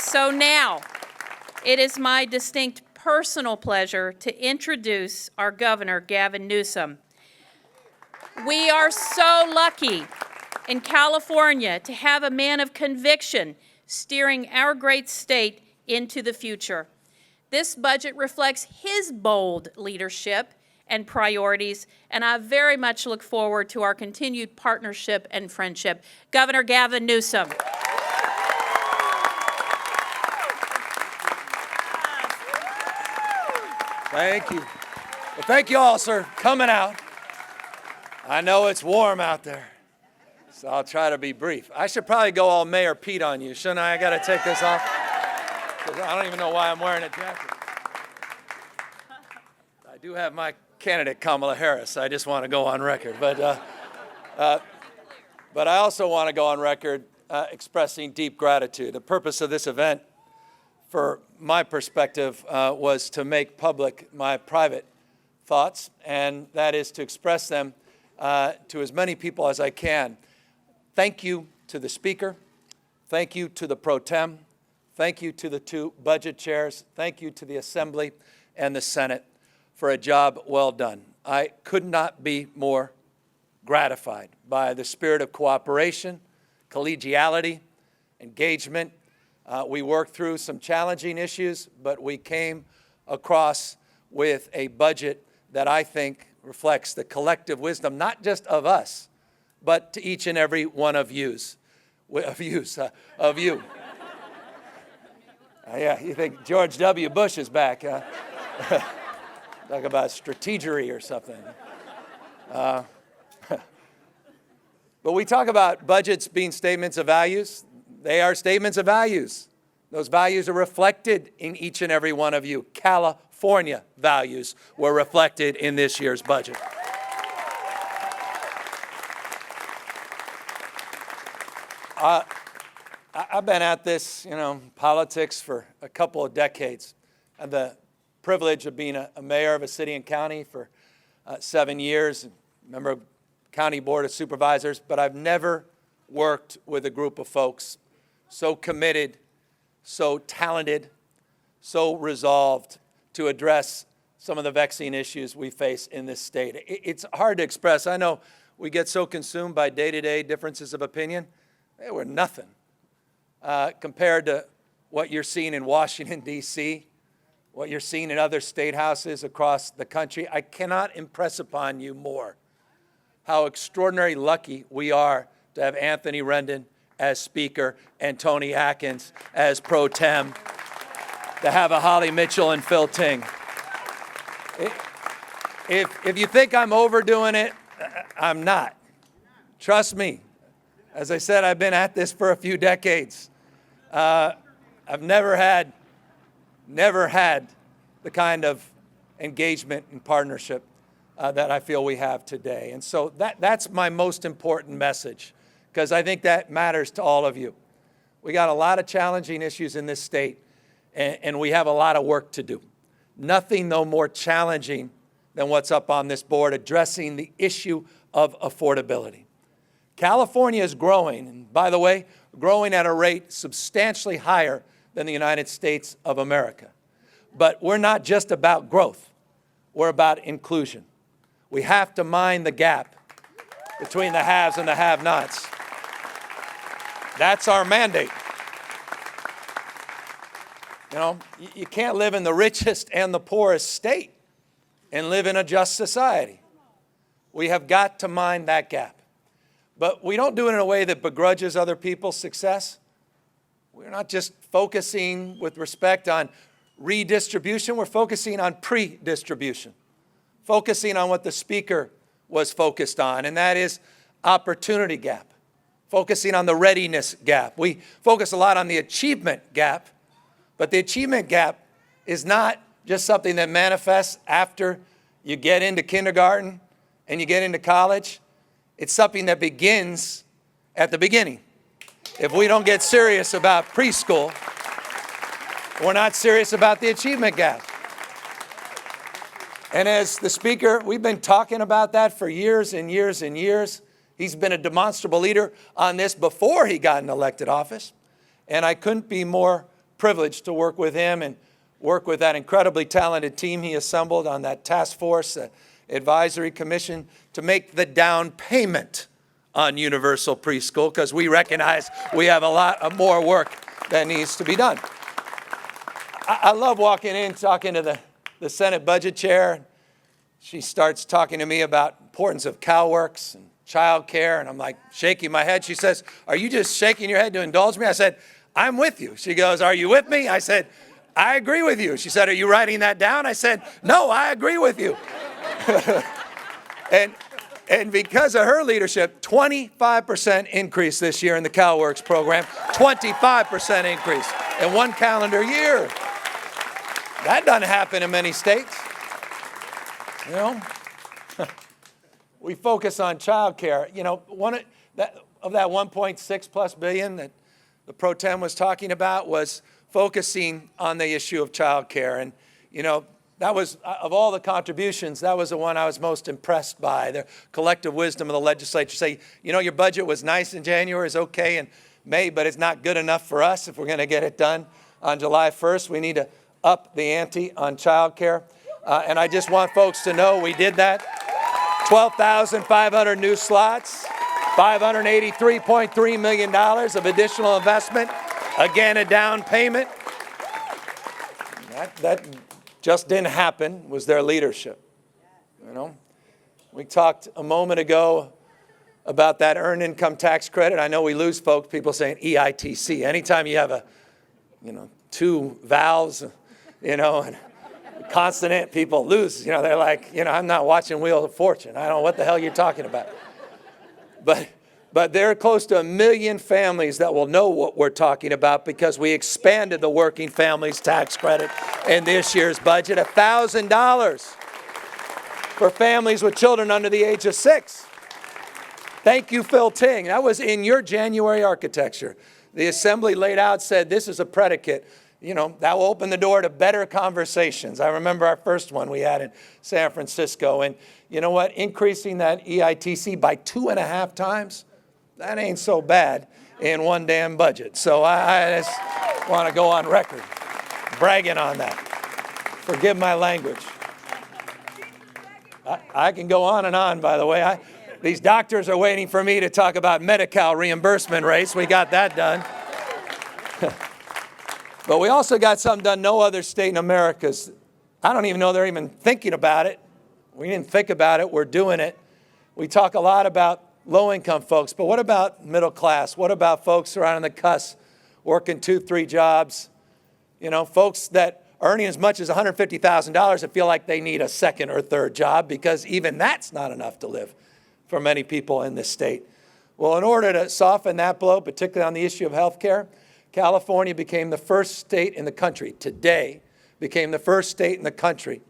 So now, it is my distinct personal pleasure to introduce our governor, Gavin Newsom. We are so lucky in California to have a man of conviction steering our great state into the future. This budget reflects his bold leadership and priorities, and I very much look forward to our continued partnership and friendship. Governor Gavin Newsom. Thank you. Well, thank you all, sir, coming out. I know it's warm out there, so I'll try to be brief. I should probably go all Mayor Pete on you, shouldn't I? I got to take this off. I don't even know why I'm wearing a jacket. I do have my candidate, Kamala Harris. I just want to go on record. But I also want to go on record expressing deep gratitude. The purpose of this event, for my perspective, was to make public my private thoughts, and that is to express them to as many people as I can. Thank you to the Speaker. Thank you to the Pro Tem. Thank you to the two budget chairs. Thank you to the Assembly and the Senate for a job well done. I could not be more gratified by the spirit of cooperation, collegiality, engagement. We worked through some challenging issues, but we came across with a budget that I think reflects the collective wisdom, not just of us, but to each and every one of you. Yeah, you think George W. Bush is back. Talk about strategery or something. But we talk about budgets being statements of values. They are statements of values. Those values are reflected in each and every one of you. California values were reflected in this year's budget. I've been at this, politics for a couple of decades. I had the privilege of being a mayor of a city and county for 7 years, member of County Board of Supervisors, but I've never worked with a group of folks so committed, so talented, so resolved to address some of the vexing issues we face in this state. It's hard to express. I know we get so consumed by day-to-day differences of opinion. They were nothing compared to what you're seeing in Washington, D.C., what you're seeing in other state houses across the country. I cannot impress upon you more how extraordinarily lucky we are to have Anthony Rendon as Speaker and Tony Atkins as Pro Tem, to have a Holly Mitchell and Phil Ting. If you think I'm overdoing it, I'm not. Trust me. As I said, I've been at this for a few decades. I've never had the kind of engagement and partnership that I feel we have today. And so that's my most important message, because I think that matters to all of you. We got a lot of challenging issues in this state, and we have a lot of work to do. Nothing, though, more challenging than what's up on this board, addressing the issue of affordability. California is growing, and by the way, growing at a rate substantially higher than the United States of America. But we're not just about growth, we're about inclusion. We have to mind the gap between the haves and the have-nots. That's our mandate. You can't live in the richest and the poorest state and live in a just society. We have got to mind that gap. But we don't do it in a way that begrudges other people's success. We're not just focusing with respect on redistribution, we're focusing on pre-distribution, focusing on what the Speaker was focused on, and that is opportunity gap, focusing on the readiness gap. We focus a lot on the achievement gap, but the achievement gap is not just something that manifests after you get into kindergarten and you get into college. It's something that begins at the beginning. If we don't get serious about preschool, we're not serious about the achievement gap. And as the Speaker, we've been talking about that for years and years and years. He's been a demonstrable leader on this before he got in elected office. And I couldn't be more privilege to work with him and work with that incredibly talented team he assembled on that task force, advisory commission, to make the down payment on universal preschool, because we recognize we have a lot of more work that needs to be done. I love walking in, talking to the Senate budget chair. She starts talking to me about importance of CalWORKs and childcare, and I'm like shaking my head. She says, "Are you just shaking your head to indulge me?" I said, "I'm with you." She goes, "Are you with me?" I said, "I agree with you." She said, "Are you writing that down?" I said, "No, I agree with you." And because of her leadership, 25% increase this year in the CalWORKs program, 25% increase in one calendar year. That doesn't happen in many states. You know, we focus on childcare. You know, that 1.6 plus billion that the Pro Tem was talking about was focusing on the issue of childcare. And, you know, that was, of all the contributions, that was the one I was most impressed by. The collective wisdom of the legislature say, you know, your budget was nice in January, it's okay in May, but it's not good enough for us if we're going to get it done on July 1st. We need to up the ante on childcare. And I just want folks to know we did that. 12,500 new slots, $583.3 million of additional investment. Again, a down payment. That just didn't happen, was their leadership. You know, we talked a moment ago about that earned income tax credit. I know we lose folks, people saying EITC. Anytime you have two vowels, and consonant, people lose. They're like, I'm not watching Wheel of Fortune. I don't know what the hell you're talking about. But there are close to 1 million families that will know what we're talking about because we expanded the working families tax credit in this year's budget, $1,000 for families with children under the age of 6. Thank you, Phil Ting. That was in your January architecture. The assembly laid out, said this is a predicate. That will open the door to better conversations. I remember our first one we had in San Francisco. And you know what? Increasing that EITC by 2.5 times, that ain't so bad in one damn budget. So I just want to go on record bragging on that. Forgive my language. I can go on and on, by the way. These doctors are waiting for me to talk about Medi-Cal reimbursement rates. We got that done. But we also got something done no other state in America's. I don't even know they're even thinking about it. We didn't think about it. We're doing it. We talk a lot about low-income folks, but what about middle class? What about folks who are on the cusp, working 2-3 jobs? Folks that are earning as much as $150,000 that feel like they need a second or third job because even that's not enough to live for many people in this state. Well, in order to soften that blow, particularly on the issue of health care, California became the first state in the country, today became the first state in the country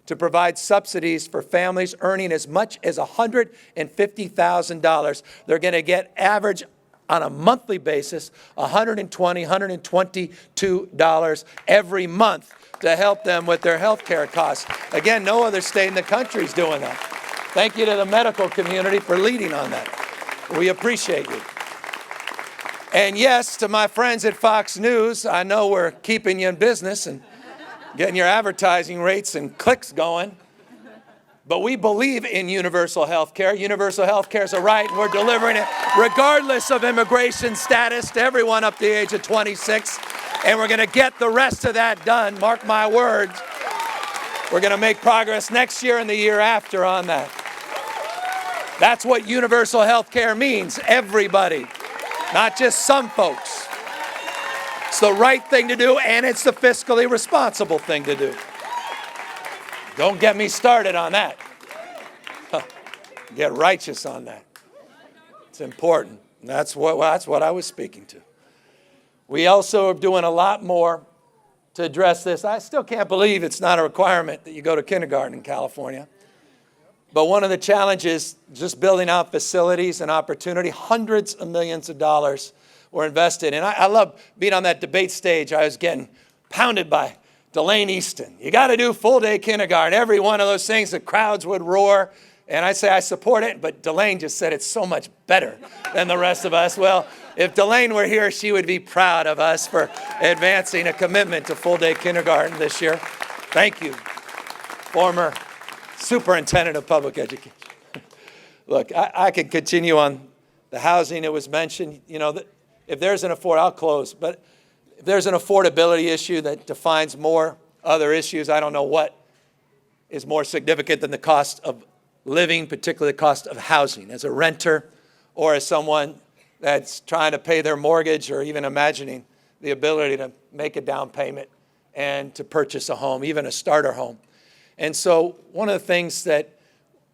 to provide subsidies for families earning as much as $150,000. They're going to get average on a monthly basis, $120, $122 every month to help them with their health care costs. Again, no other state in the country is doing that. Thank you to the medical community for leading on that. We appreciate you. And yes, to my friends at Fox News, I know we're keeping you in business and getting your advertising rates and clicks going. But we believe in universal health care. Universal health care is a right, and we're delivering it regardless of immigration status to everyone up to the age of 26. And we're going to get the rest of that done. Mark my words. We're going to make progress next year and the year after on that. That's what universal health care means, everybody. Not just some folks. It's the right thing to do, and it's the fiscally responsible thing to do. Don't get me started on that. Get righteous on that. It's important. That's what I was speaking to. We also are doing a lot more to address this. I still can't believe it's not a requirement that you go to kindergarten in California. But one of the challenges, just building out facilities and opportunity, hundreds of millions of dollars were invested. And I love being on that debate stage. I was getting pounded by Delane Easton. You got to do full-day kindergarten. Every one of those things, the crowds would roar. And I say, I support it. But Delane just said it's so much better than the rest of us. Well, If Delane were here, she would be proud of us for advancing a commitment to full-day kindergarten this year. Thank you, former Superintendent of Public Education. Look, I could continue on the housing. It was mentioned, if there's I'll close, but if there's an affordability issue that defines more other issues, I don't know what is more significant than the cost of living, particularly the cost of housing, as a renter or as someone that's trying to pay their mortgage or even imagining the ability to make a down payment and to purchase a home, even a starter home. And so one of the things that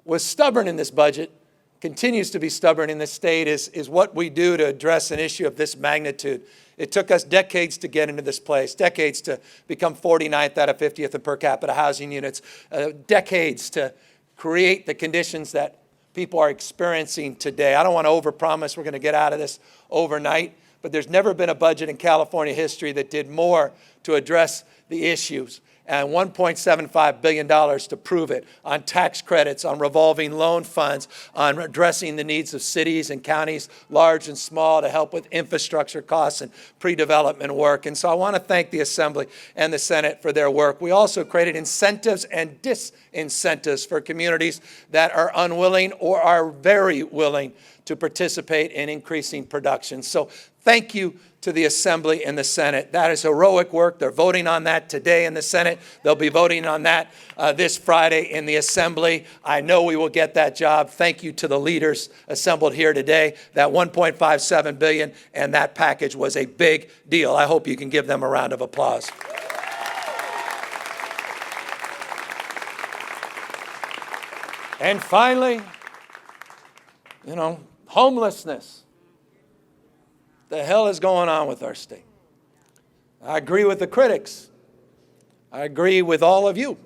was stubborn in this budget, continues to be stubborn in this state, is what we do to address an issue of this magnitude. It took us decades to get into this place, decades to become 49th out of 50th in per capita housing units, decades to create the conditions that people are experiencing today. I don't want to overpromise we're going to get out of this overnight, but there's never been a budget in California history that did more to address the issues, and $1.75 billion to prove it, on tax credits, on revolving loan funds, on addressing the needs of cities and counties, large and small, to help with infrastructure costs and pre-development work. And so I want to thank the Assembly and the Senate for their work. We also created incentives and disincentives for communities that are unwilling or are very willing to participate in increasing production. So thank you to the Assembly and the Senate. That is heroic work. They're voting on that today in the Senate. They'll be voting on that this Friday in the Assembly. I know we will get that job. Thank you to the leaders assembled here today. That $1.57 billion and that package was a big deal. I hope you can give them a round of applause. And finally, homelessness. The hell is going on with our state? I agree with the critics. I agree with all of you.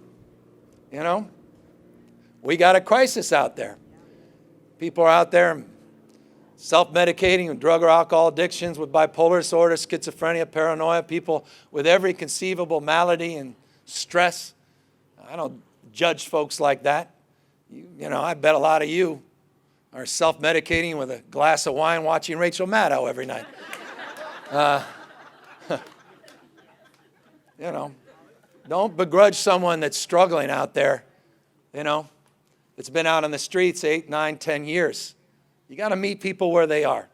We got a crisis out there. People are out there self-medicating with drug or alcohol addictions, with bipolar disorder, schizophrenia, paranoia, people with every conceivable malady and stress. I don't judge folks like that. I bet a lot of you are self-medicating with a glass of wine watching Rachel Maddow every night. Don't begrudge someone that's struggling out there, that's been out on the streets 8, 9, 10 years. You got to meet people where they are.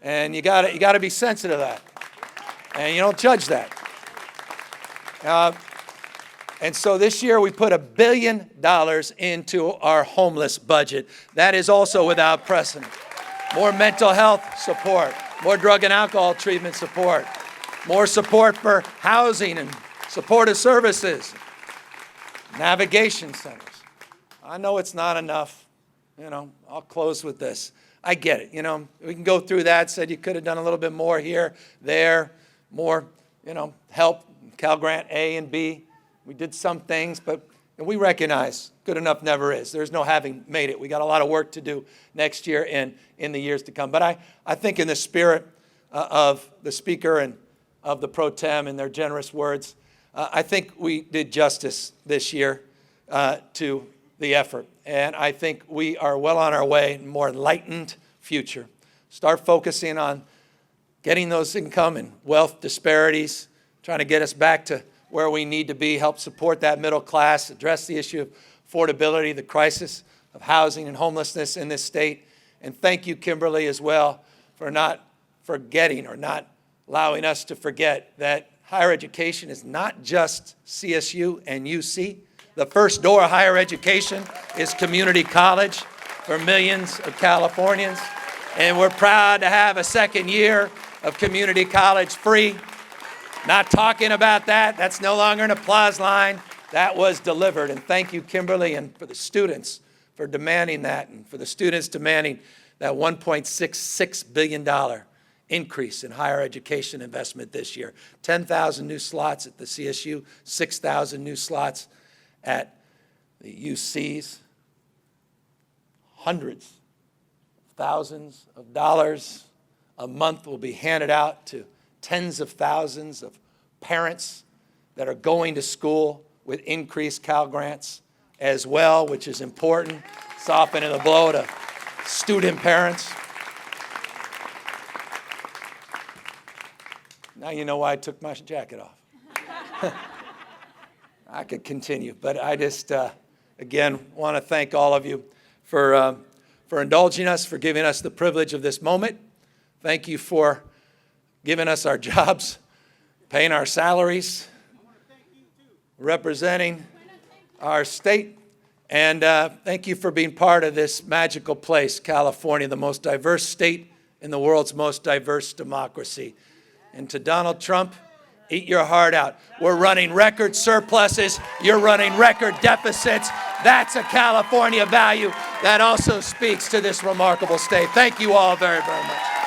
And you got to be sensitive to that. And you don't judge that. And so this year we put $1 billion into our homeless budget. That is also without precedent. More mental health support, more drug and alcohol treatment support, more support for housing and supportive services, navigation centers. I know it's not enough. I'll close with this. I get it. We can go through that, said you could have done a little bit more here, there, more, help, Cal Grant A and B. We did some things, but we recognize good enough never is. There's no having made it. We got a lot of work to do next year and in the years to come. But I think in the spirit of the Speaker and of the Pro Tem and their generous words, I think we did justice this year to the effort. And I think we are well on our way, a more enlightened future. Start focusing on getting those income and wealth disparities, trying to get us back to where we need to be, help support that middle class, address the issue of affordability, the crisis of housing and homelessness in this state. And thank you, Kimberly, as well, for not forgetting or not allowing us to forget that higher education is not just CSU and UC. The first door of higher education is community college for millions of Californians. And we're proud to have a second year of community college free. Not talking about that. That's no longer an applause line. That was delivered. And thank you, Kimberly, and for the students for demanding that, and for the students demanding that $1.66 billion increase in higher education investment this year. 10,000 new slots at the CSU, 6,000 new slots at the UCs. Hundreds of thousands of dollars a month will be handed out to tens of thousands of parents that are going to school with increased Cal Grants as well, which is important, softening the blow to student parents. Now you know why I took my jacket off. I could continue, but I just, again, want to thank all of you for indulging us, for giving us the privilege of this moment. Thank you for giving us our jobs, paying our salaries, representing our state. And thank you for being part of this magical place, California, the most diverse state in the world's most diverse democracy. And to Donald Trump, eat your heart out. We're running record surpluses. You're running record deficits. That's a California value that also speaks to this remarkable state. Thank you all very, very much.